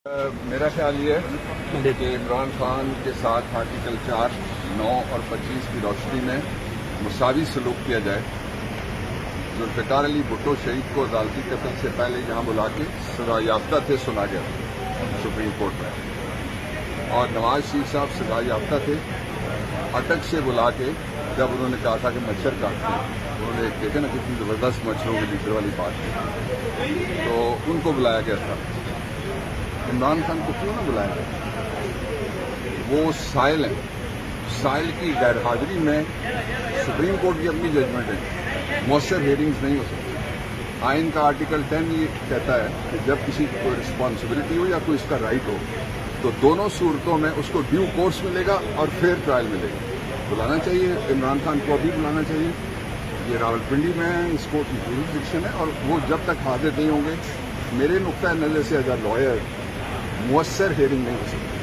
میرا خیال یہ ہے کہ عمران خان کے ساتھ آرٹیکل 4, 9 اور 25 کی روشنی میں مساوی سلوک کیا جائے۔ ذوالفقار علی بھٹو شہید کو عدالتی قتل سے پہلے یہاں بلا کے سزا یافتہ تھے، سنا گیا سپریم کورٹ میں، اور نواز شریف صاحب سزا یافتہ تھے، اٹک سے بلا کے جب انہوں نے کہا تھا کہ مچھر کاٹتے ہیں، انہوں نے دیکھا نا کتنی زبردست مچھروں کے لیڈر والی بات تھی، تو ان کو بلایا گیا تھا۔ عمران خان کو کیوں نہ بلایا گیا؟ وہ سائل ہیں، سائل کی غیر حاضری میں سپریم کورٹ کی اپنی ججمنٹ ہے، مؤثر ہیئرنگز نہیں ہو سکتی۔ آئین کا آرٹیکل 10 یہ کہتا ہے کہ جب کسی کی کوئی رسپانسبلٹی ہو یا کوئی اس کا رائٹ ہو تو دونوں صورتوں میں اس کو ڈیو کورس ملے گا اور فیئر ٹرائل ملے گا۔ بلانا چاہیے عمران خان کو، ابھی بلانا چاہیے۔ یہ راولپنڈی میں اس کورٹ کی جوریسڈکشن ہے، اور وہ جب تک حاضر نہیں ہوں گے، میرے نقطۂ نظر سے ایز اے لائر مؤثر ہیئرنگ نہیں ہو سکتی۔